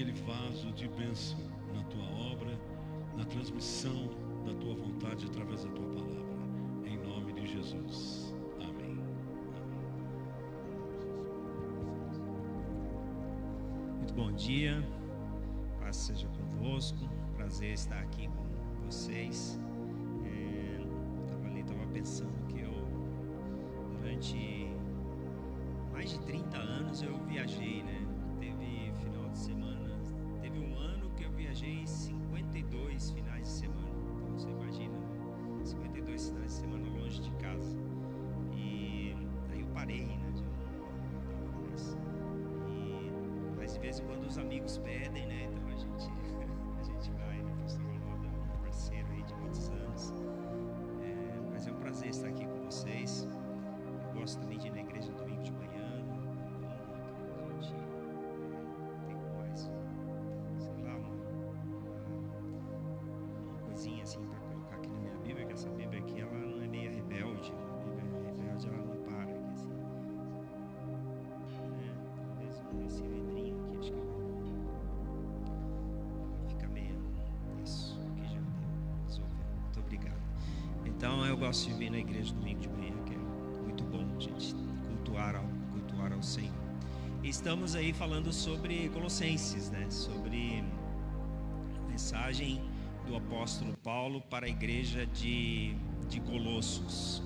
aquele vaso de bênção na tua obra, na transmissão da tua vontade através da tua palavra. Em nome de Jesus. Amém. Muito bom dia, paz seja convosco, prazer estar aqui com vocês. Estava pensando que eu, durante mais de 30 anos eu viajei, né? Teve final de semana, teve um ano que eu viajei 52 finais de semana. Então você imagina, né? 52 finais de semana longe de casa. E aí eu parei, né? Já não aguentava mais. Mas de vez em quando os amigos pedem, né? Então a gente vai, né? O pastor Ronaldo é um parceiro aí de muitos anos. Mas é um prazer estar aqui com vocês. Eu gosto também de ir na igreja domingo de manhã. A gente tem mais, sei lá, uma coisinha assim para colocar aqui na minha Bíblia, que essa Bíblia aqui ela não é meio rebelde. A Bíblia rebelde ela não para aqui assim. Talvez esse vidrinho aqui acho que vai ficar meio. Isso aqui já deu, resolveu. Muito obrigado. Então eu gosto de vir na igreja domingo de manhã, que é muito bom a gente cultuar ao Senhor. E estamos aí falando sobre Colossenses, né? Sobre a mensagem do apóstolo Paulo para a igreja de Colossos.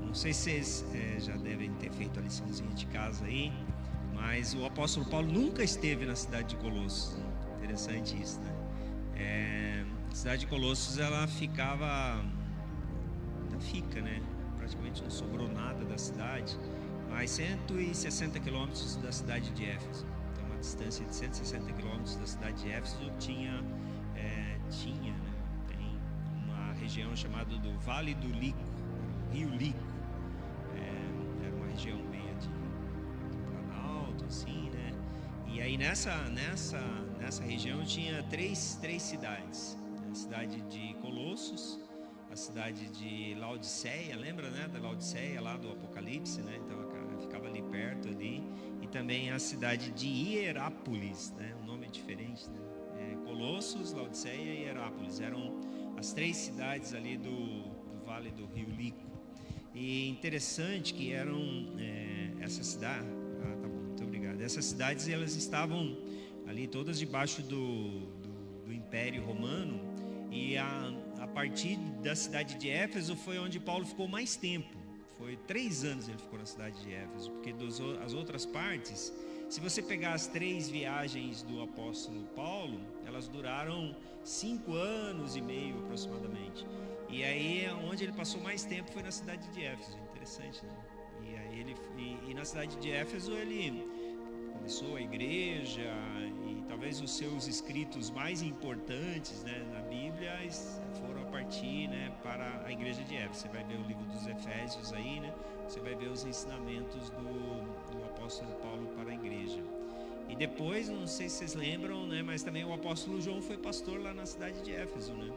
Não sei se vocês já devem ter feito a liçãozinha de casa aí, mas o apóstolo Paulo nunca esteve na cidade de Colossos. Interessante isso, né? A cidade de Colossos ela fica, né? Praticamente não sobrou nada da cidade, mas 160 quilômetros da cidade de Éfeso. Então, uma distância de 160 quilômetros da cidade de Éfeso tinha, né? Tem uma região chamada do Vale do Lico, Rio Lico. Era uma região meio de planalto, assim, né? E aí nessa região tinha três cidades. A cidade de Colossos, a cidade de Laodiceia, lembra, né, da Laodiceia lá do Apocalipse, né? Então ficava ali perto ali, e também a cidade de Hierápolis, né? O nome é diferente, né? Colossos, Laodiceia e Hierápolis eram as três cidades ali do Vale do Rio Lico. E interessante que eram essas cidades. Tá bom, muito obrigado. Essas cidades elas estavam ali todas debaixo do Império Romano, e a partir da cidade de Éfeso foi onde Paulo ficou mais tempo. Foi 3 anos ele ficou na cidade de Éfeso, porque as outras partes, se você pegar as 3 viagens do apóstolo Paulo, elas duraram 5 anos e meio aproximadamente. E aí onde ele passou mais tempo foi na cidade de Éfeso. Interessante, né? E aí na cidade de Éfeso ele começou a igreja, e talvez os seus escritos mais importantes, né, na Bíblia foram a partir, né, para a igreja de Éfeso. Você vai ver o livro dos Efésios aí, né? Você vai ver os ensinamentos do apóstolo Paulo para a igreja. E depois, não sei se vocês lembram, né, mas também o apóstolo João foi pastor lá na cidade de Éfeso, né?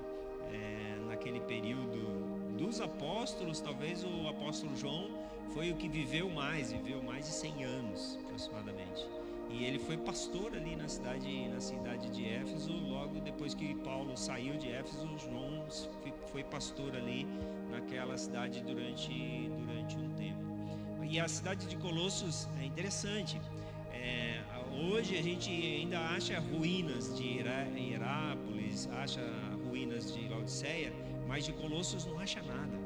Naquele período dos apóstolos, talvez o apóstolo João foi o que viveu mais de 100 anos aproximadamente. E ele foi pastor ali na cidade de Éfeso. Logo depois que Paulo saiu de Éfeso, João foi pastor ali naquela cidade durante um tempo. E a cidade de Colossos é interessante. Hoje a gente ainda acha ruínas de Hierápolis, acha ruínas de Laodiceia, mas de Colossos não acha nada,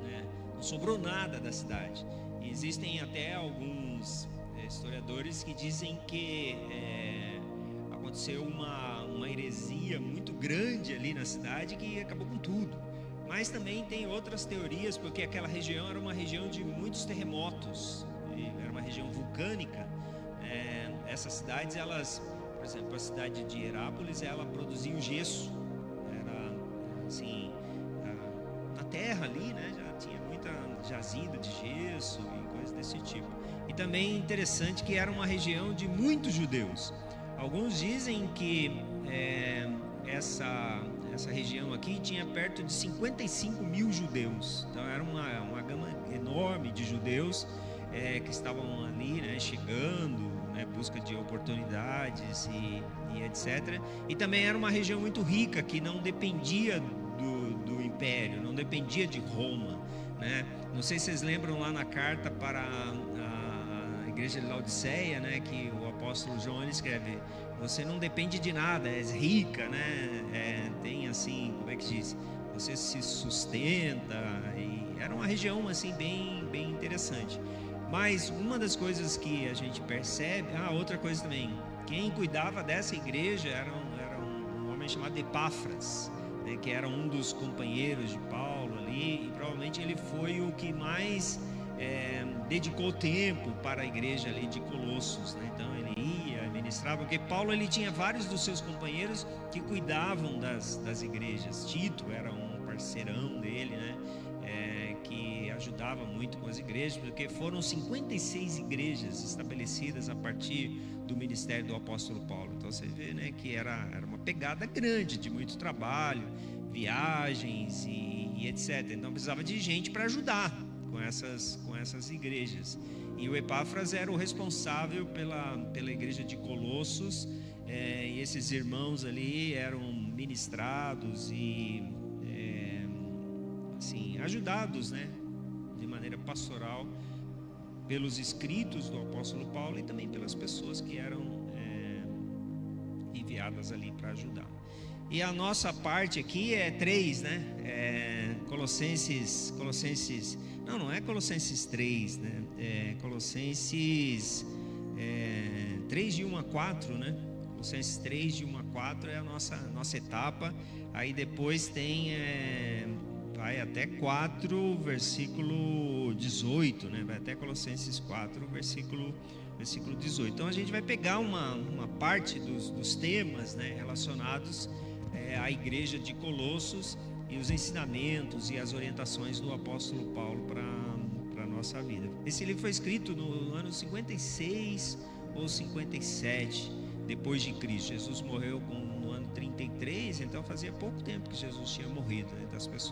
né? Não sobrou nada da cidade. E existem até alguns historiadores que dizem que aconteceu uma heresia muito grande ali na cidade que acabou com tudo. Mas também tem outras teorias, porque aquela região era uma região de muitos terremotos, era uma região vulcânica. Essas cidades, elas, por exemplo, a cidade de Hierápolis, ela produzia o gesso. Era assim, na terra ali, né, já tinha muita jazida de gesso e coisas desse tipo. E também interessante que era uma região de muitos judeus. Alguns dizem que essa região aqui tinha perto de 55 mil judeus. Então era uma gama enorme de judeus que estavam ali, né, chegando, né, busca de oportunidades e etc. E também era uma região muito rica, que não dependia do império, não dependia de Roma, né? Não sei se vocês lembram lá na carta para a igreja de Laodiceia, né, que o apóstolo João ele escreve: você não depende de nada, és rica, né? Tem assim, como é que diz? Você se sustenta. E era uma região assim bem interessante. Mas uma das coisas que a gente percebe, outra coisa também, quem cuidava dessa igreja era um homem chamado Epáfras, né, que era um dos companheiros de Paulo ali, e provavelmente ele foi o que mais dedicou tempo para a igreja ali de Colossos, né? Então ele ia, ministrava, porque Paulo ele tinha vários dos seus companheiros que cuidavam das igrejas. Tito era um parceirão dele, né? Que ajudava muito com as igrejas, porque foram 56 igrejas estabelecidas a partir do ministério do apóstolo Paulo. Então você vê, né, que era uma pegada grande, de muito trabalho, viagens e etc. Então precisava de gente para ajudar com essas igrejas. E o Epáfras era o responsável pela igreja de Colossos, e esses irmãos ali eram ministrados e assim, ajudados, né, de maneira pastoral pelos escritos do apóstolo Paulo e também pelas pessoas que eram enviadas ali para ajudar. E a nossa parte aqui é 3, né? Colossenses, não é Colossenses 3, né? Colossenses 3 de 1 a 4, né? Colossenses 3 de 1 a 4 é a nossa etapa. Aí depois tem vai até 4, versículo 18, né? Vai até Colossenses 4, versículo 18. Então a gente vai pegar uma parte dos temas, né, relacionados à igreja de Colossos e os ensinamentos e as orientações do apóstolo Paulo para a nossa vida. Esse livro foi escrito no ano 56 ou 57 depois de Cristo. Jesus morreu no ano 33, então fazia pouco tempo que Jesus tinha morrido, né?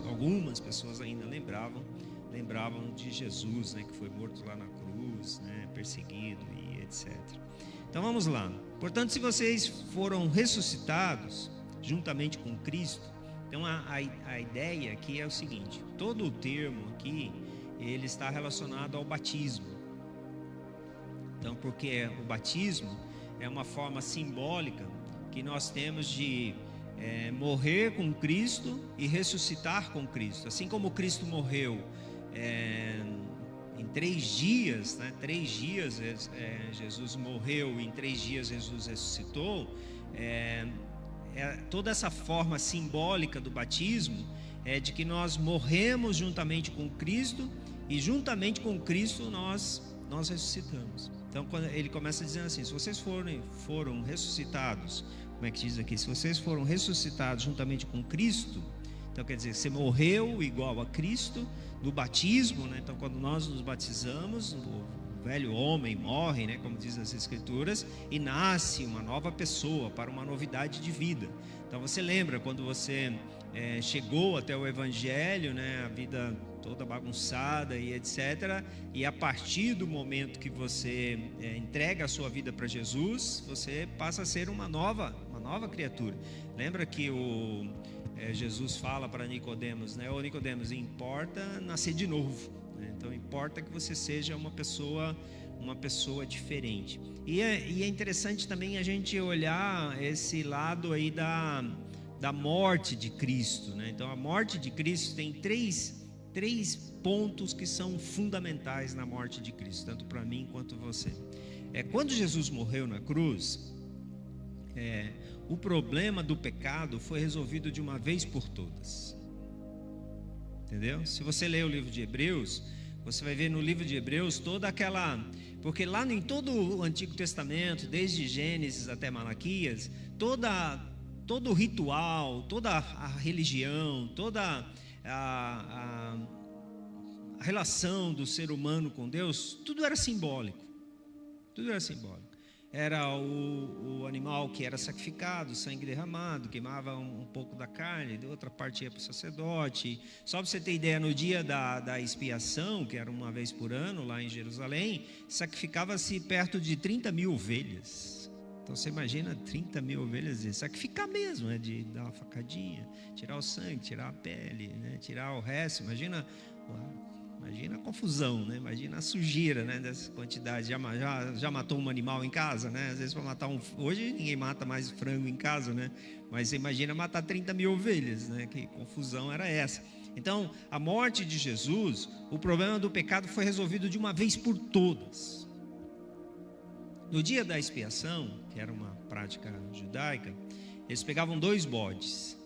Algumas pessoas ainda lembravam de Jesus, né, que foi morto lá na cruz, né, perseguido e etc. Então vamos lá. Portanto, se vocês foram ressuscitados juntamente com Cristo, então a ideia aqui é o seguinte: todo o termo aqui ele está relacionado ao batismo. Então, porque o batismo é uma forma simbólica que nós temos de morrer com Cristo e ressuscitar com Cristo. Assim como Cristo morreu em 3 dias, né? 3 dias Jesus morreu e em 3 dias Jesus ressuscitou. Toda essa forma simbólica do batismo é de que nós morremos juntamente com Cristo e juntamente com Cristo nós ressuscitamos. Então quando ele começa dizendo assim: se vocês foram ressuscitados, como é que diz aqui? Se vocês foram ressuscitados juntamente com Cristo, então quer dizer, você morreu igual a Cristo no batismo, né? Então quando nós nos batizamos, o velho homem morre, né, como diz as Escrituras, e nasce uma nova pessoa para uma novidade de vida. Então você lembra quando você chegou até o Evangelho, né, a vida toda bagunçada e etc. E a partir do momento que você entrega a sua vida para Jesus, você passa a ser uma nova criatura. Lembra que Jesus fala para Nicodemos, né? Ô Nicodemos, importa nascer de novo, né? Então importa que você seja uma pessoa diferente. E é interessante também a gente olhar esse lado aí da morte de Cristo, né? Então a morte de Cristo tem três pontos que são fundamentais na morte de Cristo, tanto para mim quanto você. Quando Jesus morreu na cruz, o problema do pecado foi resolvido de uma vez por todas. Entendeu? Se você ler o livro de Hebreus, você vai ver no livro de Hebreus toda aquela... Porque lá em todo o Antigo Testamento, desde Gênesis até Malaquias, todo o ritual, toda a religião, toda a relação do ser humano com Deus, tudo era simbólico. Tudo era simbólico. Era o animal animal que era sacrificado, sangue derramado, queimava um pouco da carne, de outra parte ia para o sacerdote. Só para você ter ideia, no dia da expiação, que era uma vez por ano lá em Jerusalém, sacrificava-se perto de 30 mil ovelhas. Então você imagina 30 mil ovelhas, sacrificar mesmo, né? De dar uma facadinha, tirar o sangue, tirar a pele, né? Tirar o resto. Imagina a confusão, né? Imagina a sujeira, né? Dessa quantidade. Já matou um animal em casa, né? Às vezes para matar hoje ninguém mata mais frango em casa, né? Mas você imagina matar 30 mil ovelhas, né? Que confusão era essa? Então, a morte de Jesus, o problema do pecado foi resolvido de uma vez por todas. No dia da expiação, que era uma prática judaica, eles pegavam 2 bodes.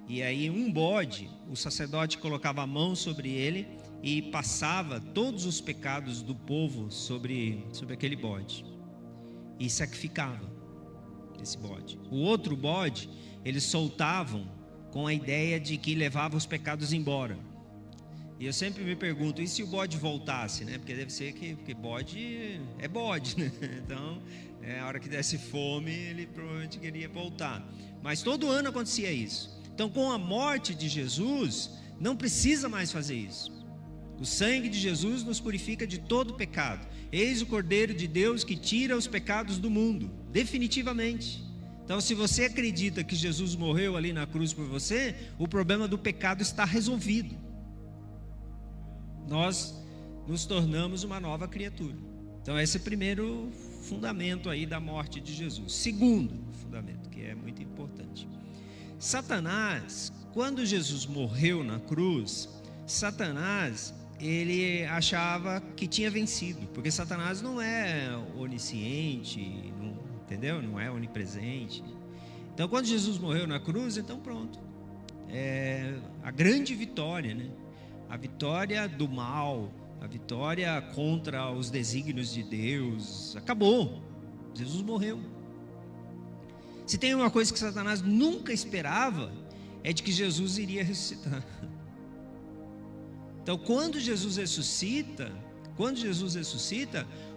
E aí um bode, o sacerdote colocava a mão sobre ele e passava todos os pecados do povo sobre aquele bode. E sacrificava esse bode. O outro bode, eles soltavam com a ideia de que levava os pecados embora. E eu sempre me pergunto, e se o bode voltasse, né? Porque deve ser porque bode é bode, né? Então, a hora que desse fome, ele provavelmente queria voltar. Mas todo ano acontecia isso. Então, com a morte de Jesus, não precisa mais fazer isso. O sangue de Jesus nos purifica de todo pecado. Eis o Cordeiro de Deus que tira os pecados do mundo, definitivamente. Então, se você acredita que Jesus morreu ali na cruz por você, o problema do pecado está resolvido. Nós nos tornamos uma nova criatura. Então esse é o primeiro fundamento aí da morte de Jesus. Segundo fundamento, que é muito importante. Satanás, quando Jesus morreu na cruz, Satanás, ele achava que tinha vencido, porque Satanás não é onisciente, entendeu? Não é onipresente. Então quando Jesus morreu na cruz, então pronto. É a grande vitória, né? A vitória do mal, a vitória contra os desígnios de Deus, acabou. Jesus morreu. Se tem uma coisa que Satanás nunca esperava, é de que Jesus iria ressuscitar. Então, quando Jesus ressuscita,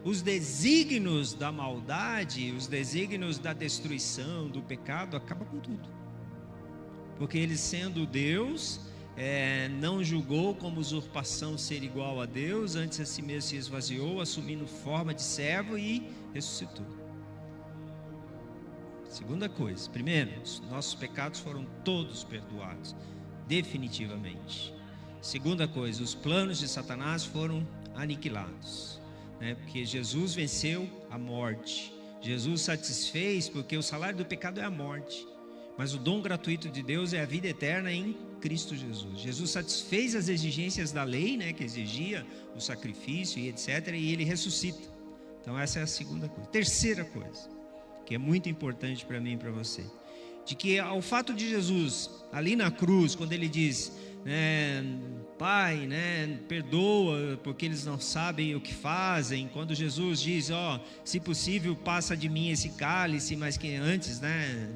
os desígnios da maldade, os desígnios da destruição, do pecado, acabam com tudo. Porque ele, sendo Deus, não julgou como usurpação ser igual a Deus, antes a si mesmo se esvaziou, assumindo forma de servo e ressuscitou. Segunda coisa, primeiro, nossos pecados foram todos perdoados, definitivamente. Segunda coisa, os planos de Satanás foram aniquilados, né? Porque Jesus venceu a morte. Jesus satisfez, porque o salário do pecado é a morte. Mas o dom gratuito de Deus é a vida eterna em Cristo Jesus. Jesus satisfez as exigências da lei, né, que exigia o sacrifício e etc. E ele ressuscita. Então essa é a segunda coisa. Terceira coisa, que é muito importante para mim e para você, de que ao fato de Jesus ali na cruz, quando ele diz, Pai, perdoa porque eles não sabem o que fazem. Quando Jesus diz, se possível passa de mim esse cálice, mas que antes,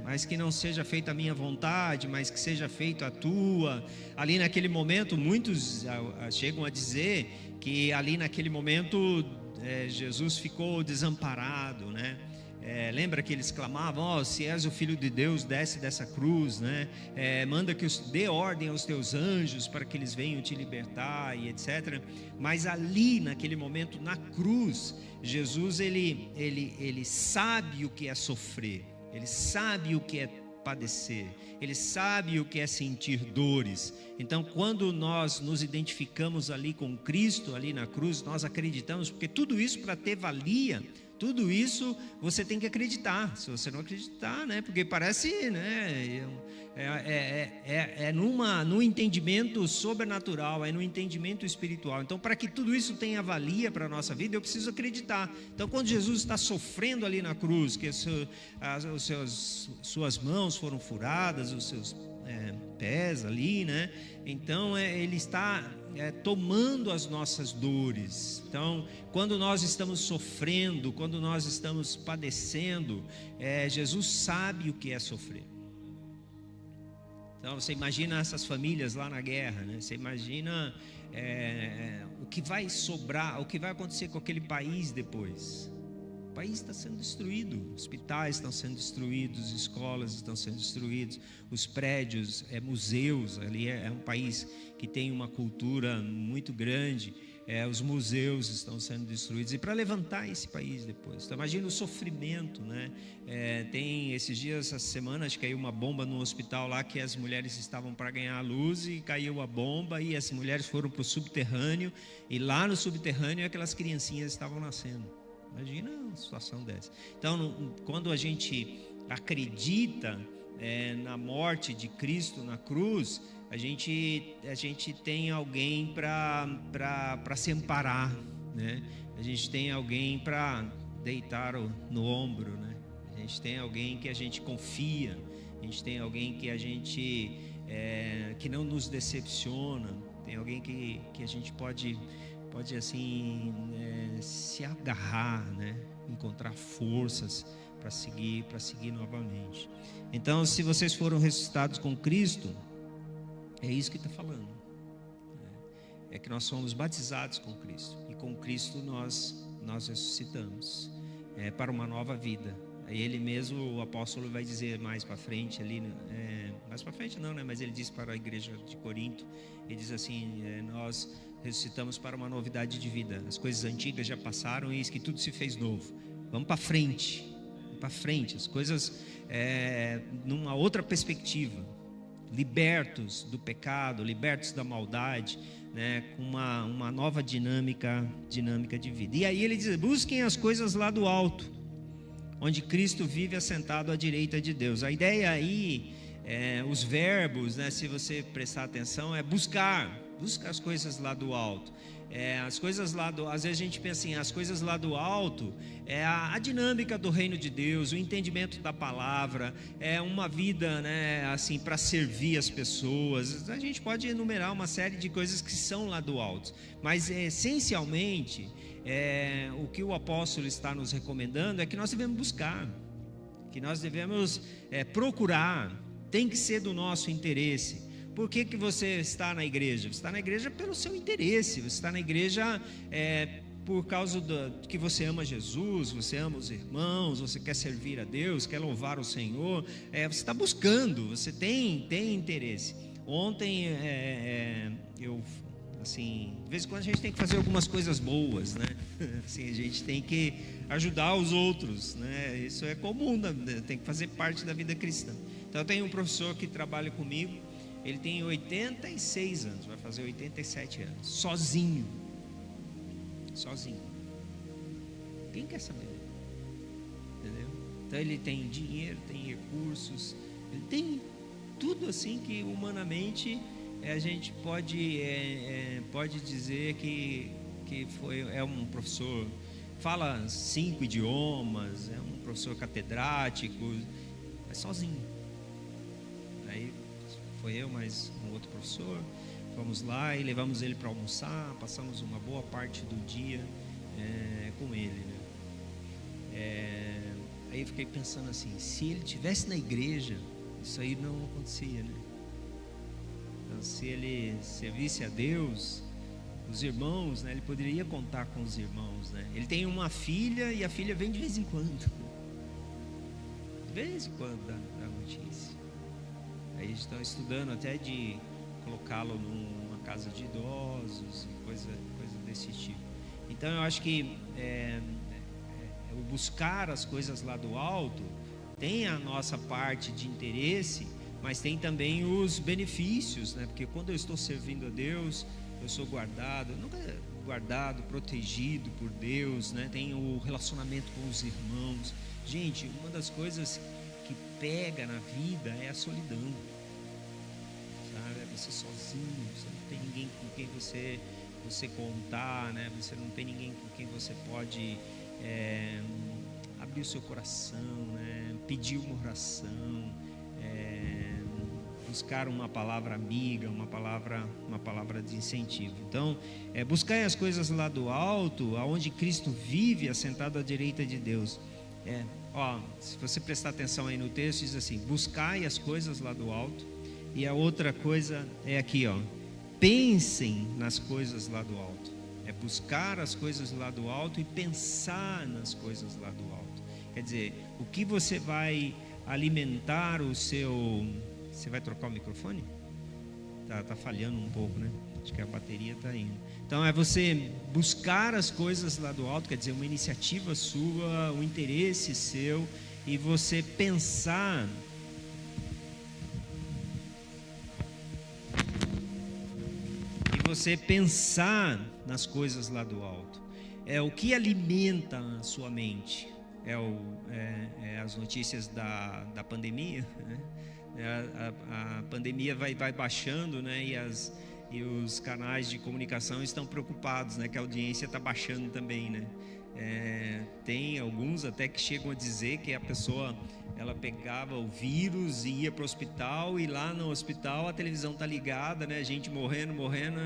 mas que não seja feita a minha vontade, mas que seja feita a tua. Ali naquele momento, muitos chegam a dizer que ali naquele momento Jesus ficou desamparado, né? Lembra que eles clamavam, se és o Filho de Deus, desce dessa cruz, né? Manda que dê ordem aos teus anjos para que eles venham te libertar e etc. Mas ali naquele momento na cruz, Jesus ele sabe o que é sofrer, ele sabe o que é padecer, ele sabe o que é sentir dores. Então quando nós nos identificamos ali com Cristo, ali na cruz, nós acreditamos, porque tudo isso, para ter valia, tudo isso você tem que acreditar. Se você não acreditar, né? Porque parece, né? Num entendimento sobrenatural, no entendimento espiritual. Então, para que tudo isso tenha valia para a nossa vida, eu preciso acreditar. Então, quando Jesus está sofrendo ali na cruz, que suas mãos foram furadas, os seus pés ali, né? Então ele está tomando as nossas dores. Então, quando nós estamos sofrendo, quando nós estamos padecendo, Jesus sabe o que é sofrer. Então você imagina essas famílias lá na guerra, né? Você imagina o que vai sobrar, o que vai acontecer com aquele país depois. país está sendo destruído, hospitais estão sendo destruídos, escolas estão sendo destruídas, os prédios, museus, ali é um país que tem uma cultura muito grande, os museus estão sendo destruídos, e para levantar esse país depois, então imagina o sofrimento, né? Tem esses dias, essa semana, acho que caiu uma bomba no hospital lá, que as mulheres estavam para ganhar a luz, e caiu a bomba, e as mulheres foram para o subterrâneo, e lá no subterrâneo aquelas criancinhas estavam nascendo. Imagina uma situação dessa. Então, quando a gente acredita na morte de Cristo na cruz, a gente tem alguém para se amparar, né? A gente tem alguém para deitar no ombro, né? A gente tem alguém que a gente confia, a gente tem alguém que a gente que não nos decepciona, tem alguém que a gente pode assim se agarrar, né? Encontrar forças para seguir novamente. Então, se vocês foram ressuscitados com Cristo, é isso que está falando. É que nós somos batizados com Cristo, e com Cristo nós ressuscitamos para uma nova vida. Aí ele mesmo, o apóstolo, vai dizer mais para frente ali, mais para frente não, né? Mas ele diz para a igreja de Corinto, ele diz assim: nós ressuscitamos para uma novidade de vida. As coisas antigas já passaram, e eis que tudo se fez novo. Vamos para frente, as coisas numa outra perspectiva, libertos do pecado, libertos da maldade, né? Com uma nova dinâmica de vida. E aí ele diz: busquem as coisas lá do alto, onde Cristo vive assentado à direita de Deus. A ideia aí, os verbos, né, se você prestar atenção, é busca as coisas lá do alto. As coisas lá às vezes a gente pensa assim, as coisas lá do alto é a dinâmica do reino de Deus, o entendimento da palavra, uma vida, né, assim, para servir as pessoas. A gente pode enumerar uma série de coisas que são lá do alto, mas essencialmente o que o apóstolo está nos recomendando é que nós devemos buscar, que nós devemos procurar, tem que ser do nosso interesse. Por que você está na igreja? Você está na igreja pelo seu interesse, você está na igreja por causa que você ama Jesus, você ama os irmãos, você quer servir a Deus, quer louvar o Senhor, você está buscando, você tem interesse. Ontem eu, assim, de vez em quando a gente tem que fazer algumas coisas boas, né? Assim, a gente tem que ajudar os outros, né? Isso é comum, tem que fazer parte da vida cristã. Então eu tenho um professor que trabalha comigo. Ele tem 86 anos, vai fazer 87 anos, sozinho. Quem quer saber? Entendeu? Então ele tem dinheiro, tem recursos, ele tem tudo assim que humanamente a gente pode dizer que é um professor, fala 5 idiomas, é um professor catedrático, mas sozinho. Aí foi eu mais um outro professor, fomos lá e levamos ele para almoçar, passamos uma boa parte do dia com ele, né? Aí eu fiquei pensando assim, se ele estivesse na igreja, isso aí não acontecia, né? Então, se ele servisse a Deus, os irmãos, né, ele poderia contar com os irmãos, né? Ele tem uma filha, e a filha vem de vez em quando, dá notícia. Aí estão estudando até de colocá-lo numa casa de idosos e coisa desse tipo. Então eu acho que o buscar as coisas lá do alto tem a nossa parte de interesse, mas tem também os benefícios, né? Porque quando eu estou servindo a Deus, eu sou guardado, protegido por Deus, né? Tem o relacionamento com os irmãos. Gente, uma das coisas que pega na vida é a solidão, sabe? É você sozinho, você não tem ninguém com quem você contar, né? Você não tem ninguém com quem você pode abrir o seu coração, né? Pedir uma oração, buscar uma palavra amiga, uma palavra de incentivo. Então, buscar as coisas lá do alto, aonde Cristo vive assentado à direita de Deus. Se você prestar atenção aí no texto, diz assim: buscai as coisas lá do alto. E a outra coisa é aqui, pensem nas coisas lá do alto. buscar as coisas lá do alto e pensar nas coisas lá do alto. Quer dizer, o que você vai alimentar o seu... Você vai trocar o microfone? Tá falhando um pouco, né? Acho que a bateria está indo. Então é você buscar as coisas lá do alto, quer dizer, uma iniciativa sua, um interesse seu, e você pensar nas coisas lá do alto. É o que alimenta a sua mente. As notícias da pandemia, né? A pandemia vai baixando, né? E os canais de comunicação estão preocupados, né? Que a audiência está baixando também, né? Tem alguns até que chegam a dizer que a pessoa, ela pegava o vírus e ia para o hospital, e lá no hospital a televisão está ligada, né? Gente morrendo,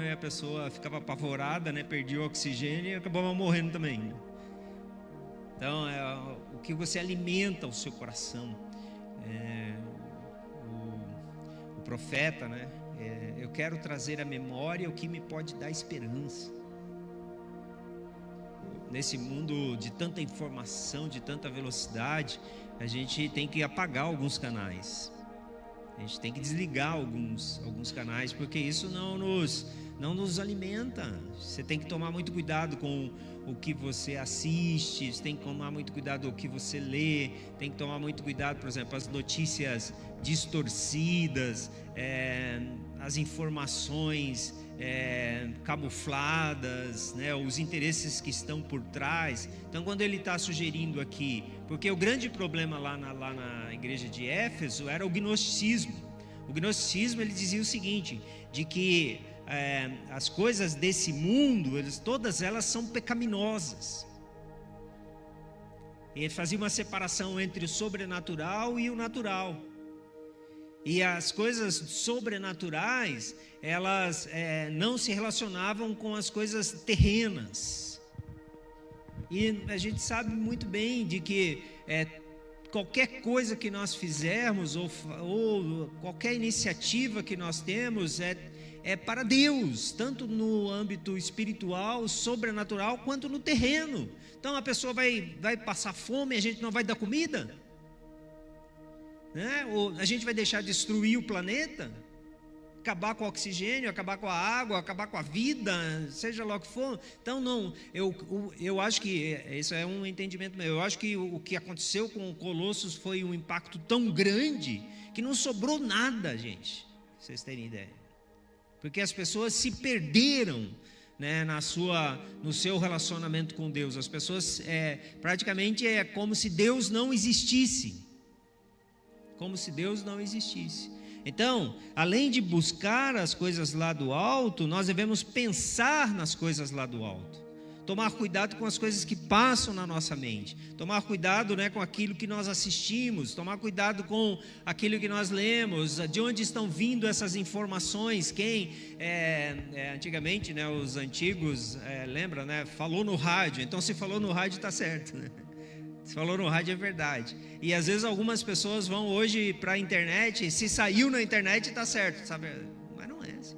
e a pessoa ficava apavorada, né? Perdia o oxigênio e acabava morrendo também, né? Então, o que você alimenta o seu coração. O profeta, né? Eu quero trazer à memória o que me pode dar esperança. Nesse mundo de tanta informação, de tanta velocidade, a gente tem que apagar alguns canais. A gente tem que desligar alguns canais, porque isso não nos alimenta. Você tem que tomar muito cuidado com o que você assiste, você tem que tomar muito cuidado com o que você lê, tem que tomar muito cuidado, por exemplo, as notícias distorcidas, as informações camufladas, né, os interesses que estão por trás. Então, quando ele está sugerindo aqui, porque o grande problema lá na igreja de Éfeso era o gnosticismo. O gnosticismo, ele dizia o seguinte, de que as coisas desse mundo, todas elas são pecaminosas. Ele fazia uma separação entre o sobrenatural e o natural. E as coisas sobrenaturais, elas não se relacionavam com as coisas terrenas. E a gente sabe muito bem de que qualquer coisa que nós fizermos, ou qualquer iniciativa que nós temos, é para Deus, tanto no âmbito espiritual, sobrenatural, quanto no terreno. Então a pessoa vai passar fome e a gente não vai dar comida? Né? Ou a gente vai deixar destruir o planeta, acabar com o oxigênio, acabar com a água, acabar com a vida, seja lá o que for. Então não, eu acho que isso é um entendimento meu. Eu acho que o que aconteceu com o Colossos foi um impacto tão grande que não sobrou nada, gente, pra vocês terem ideia, porque as pessoas se perderam, né, no seu relacionamento com Deus. As pessoas praticamente é como se Deus não existisse. Como se Deus não existisse. Então, além de buscar as coisas lá do alto, nós devemos pensar nas coisas lá do alto. Tomar cuidado com as coisas que passam na nossa mente. Tomar cuidado, né, com aquilo que nós assistimos. Tomar cuidado com aquilo que nós lemos. De onde estão vindo essas informações? Antigamente, né, os antigos, lembra, né, falou no rádio. Então, se falou no rádio, está certo, né? Se falou no rádio, é verdade. E às vezes algumas pessoas vão hoje para a internet, se saiu na internet, está certo, sabe? Mas não é assim.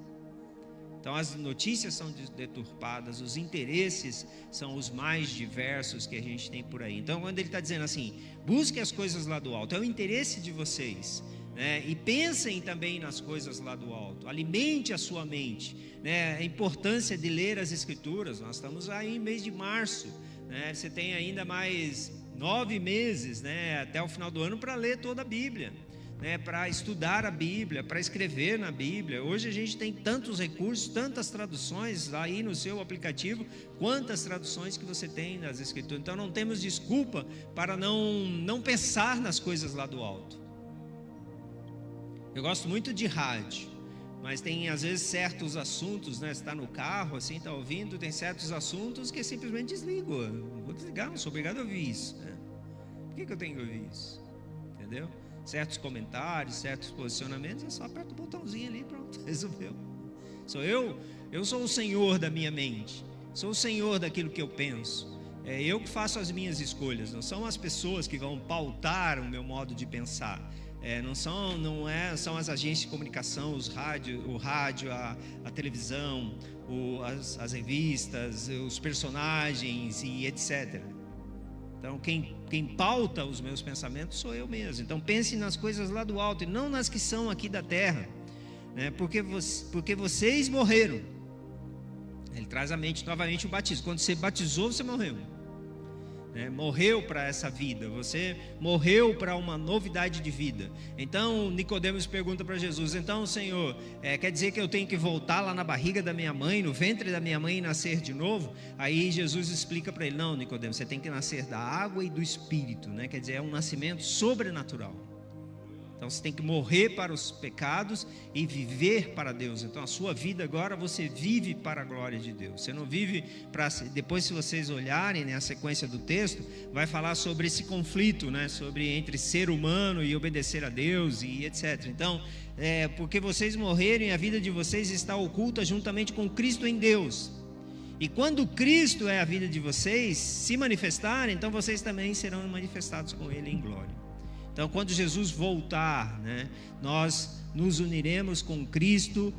Então as notícias são deturpadas, os interesses são os mais diversos que a gente tem por aí. Então quando ele está dizendo assim, busque as coisas lá do alto, é o interesse de vocês, né? E pensem também nas coisas lá do alto, alimente a sua mente, né? A importância de ler as escrituras. Nós estamos aí em mês de março, né? Você tem ainda mais 9 meses, né, até o final do ano, para ler toda a Bíblia, né, para estudar a Bíblia, para escrever na Bíblia. Hoje a gente tem tantos recursos, tantas traduções aí no seu aplicativo, quantas traduções que você tem nas Escrituras. Então não temos desculpa para não pensar nas coisas lá do alto. Eu gosto muito de rádio, mas tem às vezes certos assuntos, né? Você está no carro, assim, está ouvindo, tem certos assuntos que simplesmente desligo. Não vou desligar, não sou obrigado a ouvir isso, né? Por que eu tenho que ouvir isso? Entendeu? Certos comentários, certos posicionamentos, é só aperta o botãozinho ali e pronto, resolveu. Eu sou o senhor da minha mente, sou o senhor daquilo que eu penso. É eu que faço as minhas escolhas, não são as pessoas que vão pautar o meu modo de pensar. São as agências de comunicação, o rádio, a televisão, as revistas, os personagens e etc. Então, quem pauta os meus pensamentos sou eu mesmo. Então, pense nas coisas lá do alto e não nas que são aqui da terra, né? Porque vocês morreram. Ele traz à mente novamente o batismo. Quando você batizou, você morreu. Morreu para essa vida, você morreu para uma novidade de vida. Então Nicodemos pergunta para Jesus: então, Senhor, quer dizer que eu tenho que voltar lá na barriga da minha mãe, no ventre da minha mãe, e nascer de novo? Aí Jesus explica para ele: não, Nicodemos, você tem que nascer da água e do Espírito, né? Quer dizer, é um nascimento sobrenatural. Então você tem que morrer para os pecados e viver para Deus. Então a sua vida agora, você vive para a glória de Deus. Você não vive para... Depois, se vocês olharem, né, a sequência do texto, vai falar sobre esse conflito, né, entre ser humano e obedecer a Deus e etc. Então, porque vocês morreram e a vida de vocês está oculta juntamente com Cristo em Deus. E quando Cristo é a vida de vocês se manifestarem, então vocês também serão manifestados com Ele em glória. Então, quando Jesus voltar, né, nós nos uniremos com Cristo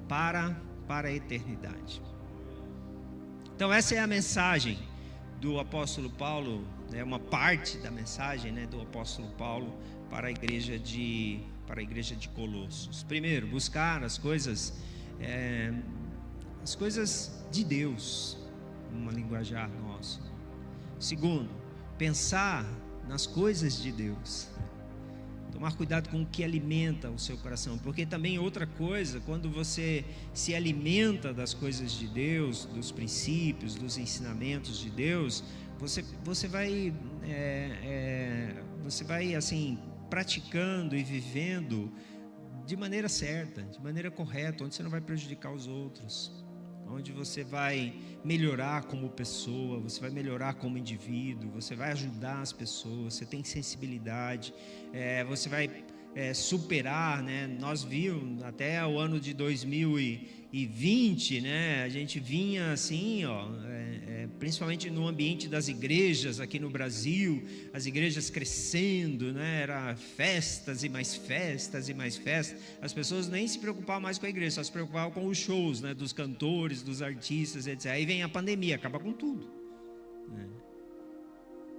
para a eternidade. Então, essa é a mensagem do apóstolo Paulo, né, uma parte da mensagem, né, do apóstolo Paulo para a igreja de Colossos. Primeiro, buscar as coisas de Deus, uma linguajar nosso. Segundo, pensar nas coisas de Deus. Tomar cuidado com o que alimenta o seu coração, porque também outra coisa, quando você se alimenta das coisas de Deus, dos princípios, dos ensinamentos de Deus, você vai assim praticando e vivendo de maneira certa, de maneira correta, onde você não vai prejudicar os outros, onde você vai melhorar como pessoa, você vai melhorar como indivíduo, você vai ajudar as pessoas, você tem sensibilidade, você vai superar, né? Nós vimos até o ano de 2020, né? A gente vinha assim, principalmente no ambiente das igrejas aqui no Brasil, as igrejas crescendo, né? Era festas e mais festas e mais festas. As pessoas nem se preocupavam mais com a igreja, só se preocupavam com os shows, né? Dos cantores, dos artistas, etc. Aí vem a pandemia, acaba com tudo, né?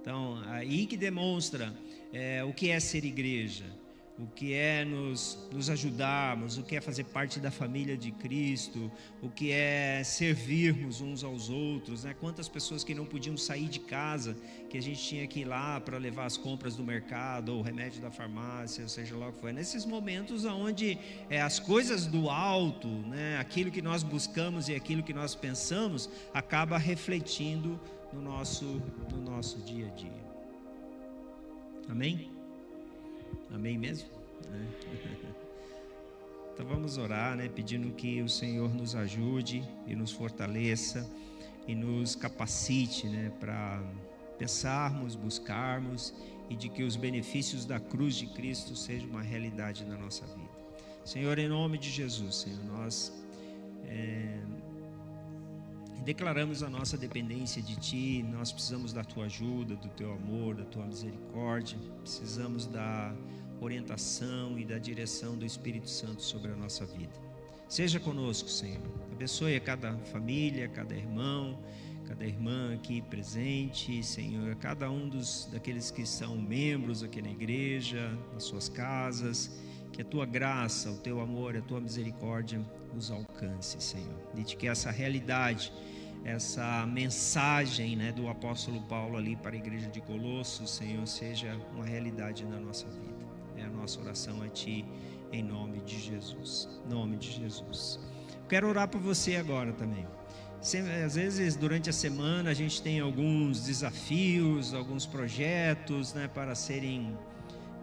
Então, aí que demonstra o que é ser igreja, o que é nos ajudarmos, o que é fazer parte da família de Cristo, o que é servirmos uns aos outros, né? Quantas pessoas que não podiam sair de casa, que a gente tinha que ir lá para levar as compras do mercado, ou o remédio da farmácia, ou seja lá o que foi. Nesses momentos onde as coisas do alto, né? Aquilo que nós buscamos e aquilo que nós pensamos, acaba refletindo no nosso dia a dia. Amém? Amém mesmo? Então vamos orar, né? Pedindo que o Senhor nos ajude e nos fortaleça e nos capacite, né? Para pensarmos, buscarmos e de que os benefícios da cruz de Cristo sejam uma realidade na nossa vida. Senhor, em nome de Jesus, Senhor, nós declaramos a nossa dependência de Ti. Nós precisamos da Tua ajuda, do Teu amor, da Tua misericórdia. Precisamos da orientação e da direção do Espírito Santo sobre a nossa vida. Seja conosco, Senhor. Abençoe a cada família, cada irmão, cada irmã aqui presente, Senhor. Cada um daqueles que são membros aqui na igreja, nas suas casas. Que a Tua graça, o Teu amor, a Tua misericórdia os alcance, Senhor. E de que essa realidade, essa mensagem, né, do apóstolo Paulo ali para a igreja de Colossos, Senhor, seja uma realidade na nossa vida. É a nossa oração a Ti, em nome de Jesus. Em nome de Jesus. Quero orar por você agora também. Às vezes, durante a semana, a gente tem alguns desafios, alguns projetos, né, para serem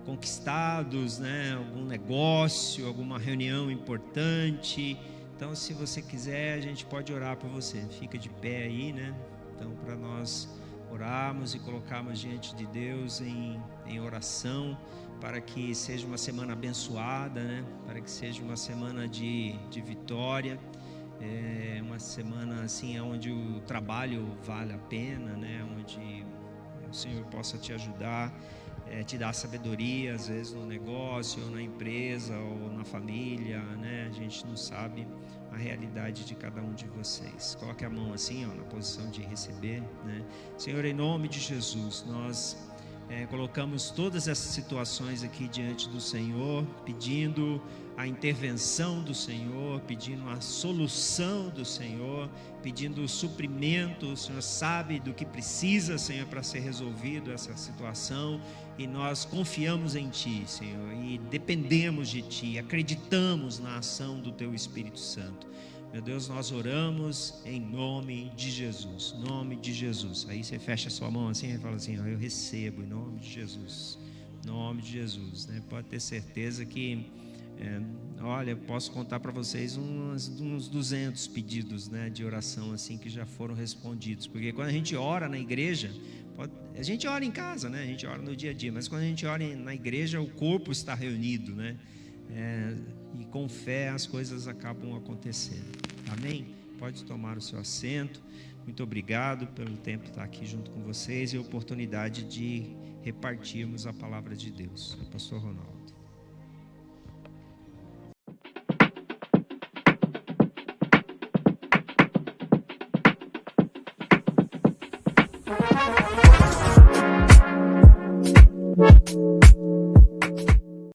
conquistados, né, algum negócio, alguma reunião importante. Então, se você quiser, a gente pode orar por você. Fica de pé aí, né? Então, para nós orarmos e colocarmos diante de Deus em oração, para que seja uma semana abençoada, né? Para que seja uma semana de vitória, uma semana assim onde o trabalho vale a pena, né? Onde o Senhor possa te ajudar te dar sabedoria, às vezes no negócio, ou na empresa, ou na família, né? A gente não sabe a realidade de cada um de vocês. Coloque a mão assim, ó, na posição de receber, né? Senhor, em nome de Jesus, nós colocamos todas essas situações aqui diante do Senhor, pedindo a intervenção do Senhor, pedindo a solução do Senhor, pedindo o suprimento. O Senhor sabe do que precisa, Senhor, para ser resolvido essa situação, e nós confiamos em Ti, Senhor, e dependemos de Ti, acreditamos na ação do Teu Espírito Santo. Meu Deus, nós oramos em nome de Jesus, nome de Jesus. Aí você fecha a sua mão assim e fala assim, ó, eu recebo em nome de Jesus, nome de Jesus, né? Pode ter certeza que, olha, posso contar para vocês uns 200 pedidos, né, de oração assim que já foram respondidos, porque quando a gente ora na igreja, a gente ora em casa, né? A gente ora no dia a dia, mas quando a gente ora na igreja, o corpo está reunido, né? E com fé as coisas acabam acontecendo. Amém? Pode tomar o seu assento. Muito obrigado pelo tempo de estar aqui junto com vocês e a oportunidade de repartirmos a palavra de Deus. Pastor Ronaldo.